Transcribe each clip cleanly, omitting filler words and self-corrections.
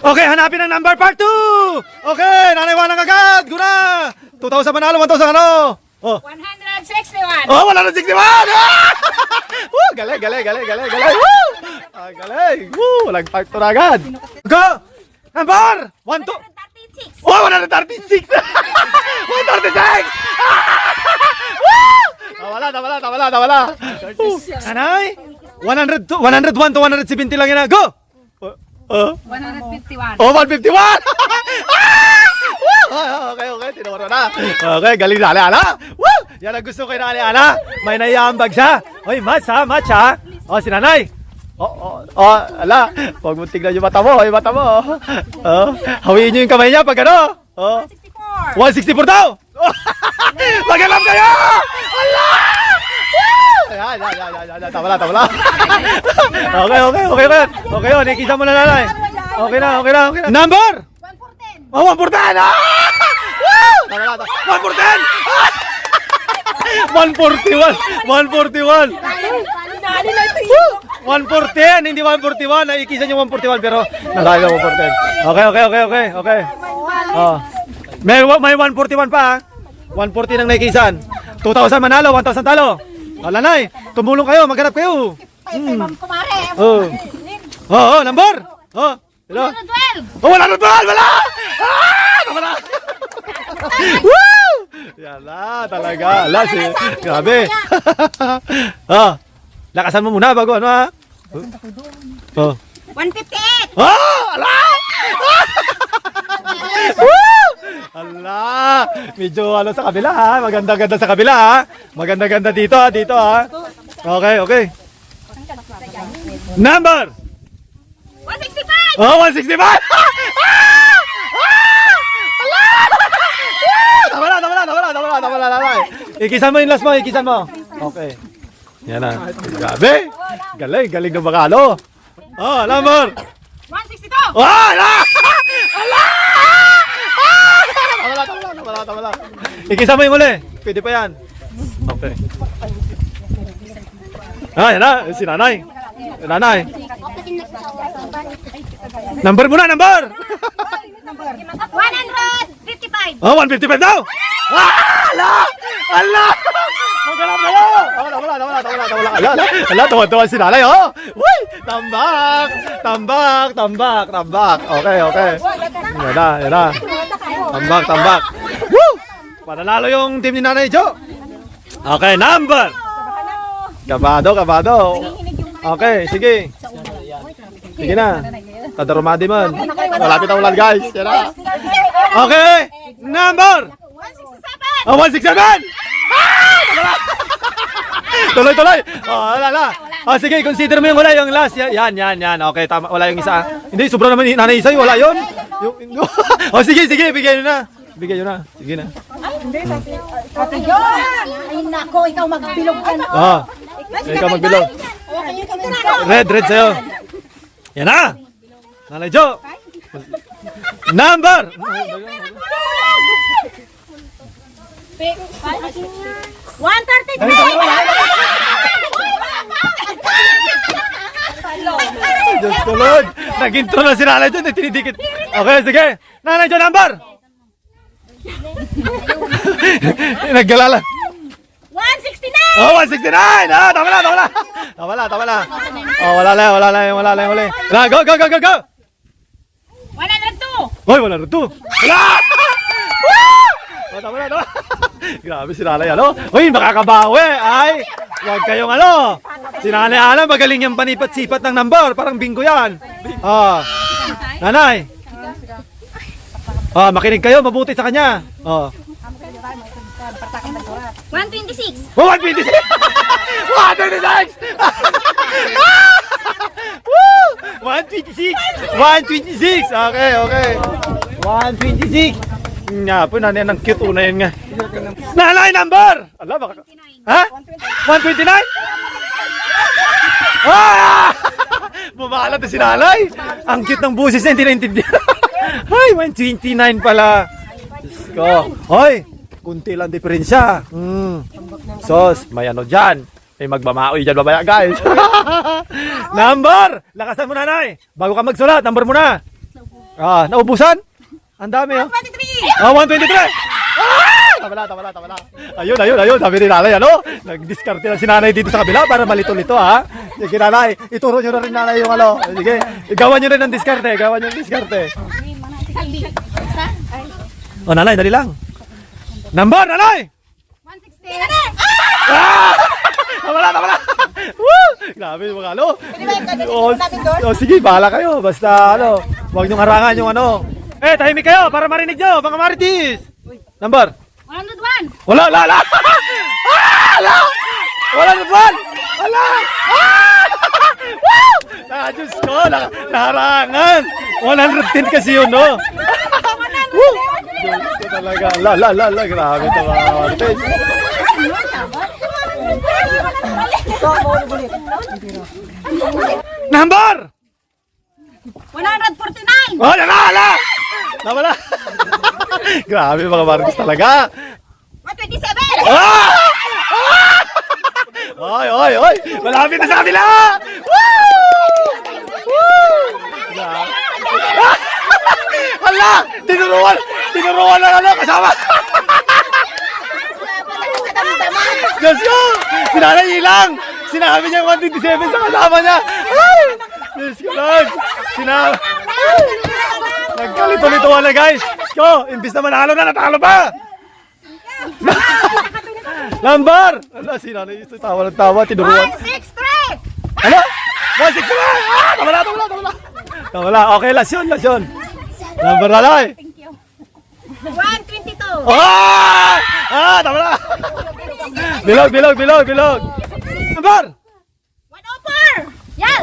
Okay, hanapin ang number part 2. Okay, Nanay Wanang agad. Guna. 2,000 manalo, 1,000 ano? Oh. 161. Oh, 161. Ah! Woo, galing. Woo! Ah, galing. Woo, walang part 2 na agad. Go. Number 1, 2. 136. Oh, 136. 136. Nawala. Nanay, 101 to 170 lang yan. Go! 151. Oh, 151! Okay, tinuro na. Okay, galing na, Ala. Woo! Yan ang gusto ko kay Nanay Ana. May naiambag siya. Oy, match ha. Oh, si Nanay. Ala. Huwag mo tignan yung mata mo. Hawiin nyo yung kamay niya pag ano. 164. 164 daw! Mag-alam kayo! Ala! Yan. Tama. Okay, nakikita mo na, Nanay. Okay na. Number! 114. Oh, 114! Ah! Woo! 141! 114! Hindi 141. Naikisan yung 141 pero nakaya 114. Okay. Oh. May 141 pa ha. 140 nang naikisan. 2,000 manalo, 1,000 talo. Wala na tumulong kayo, maghanap kayo. Kumare. Number. Hello. 112. Wala. Wala. Woo! Yala, talaga. Grabe. Lakasan mo muna bago ano ha. 158. Ala! Ala! Medyo sa kabila ha. Maganda sa kabila ha. Maganda dito ha. Okay. Number! 165. 165! Tama. Ikisan mo yung last mo, Okay. Yan na. Grabe! Galing ng bakalo. Number! 162. Ala! Tama. Ikisan mo yung uli. Pwede pa yan. Okay. Yan na. Si Nanay. Number muna, number! 155. 155 daw! Ala! Magkalap kayo! Ala, tuwa si Nanay, oh! Uy! Tambak! Okay. Yan na. Tambak. Woo! Panalo yung team ni Nanay Jo. Okay, number! Kabado. Okay, sige. Sige na. Kadarumadi man. Malapit ang ulan, guys. Yan na. Okay, number! 167. 167! Tuloy. Wala. Sige, consider mo yung wala yung last. Yan. Okay, tama. Wala yung isa. Hindi, sobra naman Nanay Isay. Wala yun. Sige. Bigyan nyo na. Sige na. Ate John! Ay nako, ikaw magbilog ka na. Ikaw magbilog. Red sa'yo. Yan na. Nanay Jo. Number! 133. Diyos ko, Lord. Nag-intro na si Nanay Jo. Tinidikit. Okay, sige. Nanay Jo, number! Naggalala. 169. 169! Tama na. Wala lang uli. Go! 102. Hoy, wala rin to. Wala! Tama na. Grabe si Nanay, Hoy, makakabawi. Ay, huwag kayong Si Nanay Ana, magaling yung panipat-sipat ng number. Parang bingo yan. Nanay. Makinig kayo, mabuti sa kanya. 126. 126! 126! 126! Okay. 126! Nga po, nanay ng cute una yun nga. Nanay number! Ala, baka... Ha? 129? Bumalat na si Nanay. Ang cute ng busis niya, hindi naintindihan. Ay, 129 pala. Diyos ko. Hoy, kunti lang diferensya. Sos, may dyan. May magbamaoy dyan babaya, guys. Number! Lakasan mo, Nanay. Bago ka magsulat, number mo na. Naubusan? Ang dami, oh. 23. 123! Tama na. Ayun. Sabi ni nanay, ano? Nag-discarte na si nanay dito sa kabila para malito-lito, ha? Sige, nanay. Ituro nyo na rin nanay yung ano. Sige, igawan nyo rin ang diskarte. O, nanay, dali lang. Number, nanay! 160. Tama na. Woo! Grabe yung mga ano. Sige, bahala kayo. Basta, ano, huwag nyong harangan yung ano. Tahimik kayo para marinig nyo, mga maritis. Number? 101. Wala! Wala na buwan! Wala! Diyos ko, naharangan! 110 kasi yun, no? Woo! Diyos ko talaga. Grabe ito mga marites. Number! 149. Wala! Grabe mga marites talaga. 127. Oy! Malapit na sa kabila! Hala! Tinuruan na ano kasama! Diyos ko! Sinanay ilang! Sinabi niya yung 127 sa kasama niya! Ay! Diyos ko lang! Nagkalito-lituan na guys! Ko! Imbis na manalo na, natalo pa! Number! Ala, sinanay ito. Tawa ng tawa, tinuruan. 163. Ano? 163! Tama na. Okay, lasyon. Number na lang. 122. Tama na. Bilog. Number! 104. Yes.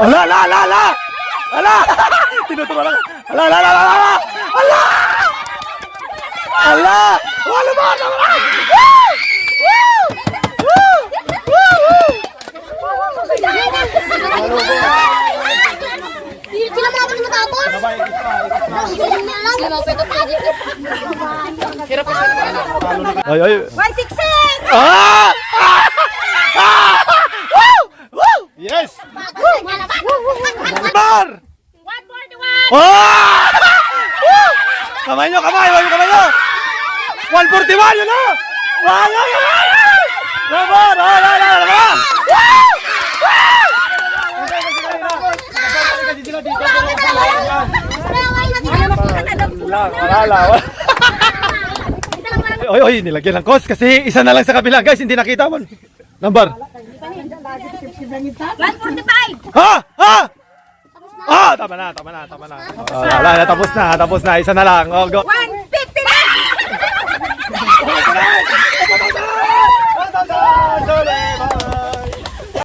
Ala! Tinuturuan lang. Ala! Wala ba? Tama na! Sila mga kasi matapos. Ay. 166. Yes! Number! 141. Kamay nyo! 141 yun o! Number! Oy, nilagyan ng cost kasi isa na lang sa kabila guys, hindi nakita mo. Number? 145. Tama na. Wala, tapos na. Isa na lang. Oh, go. 1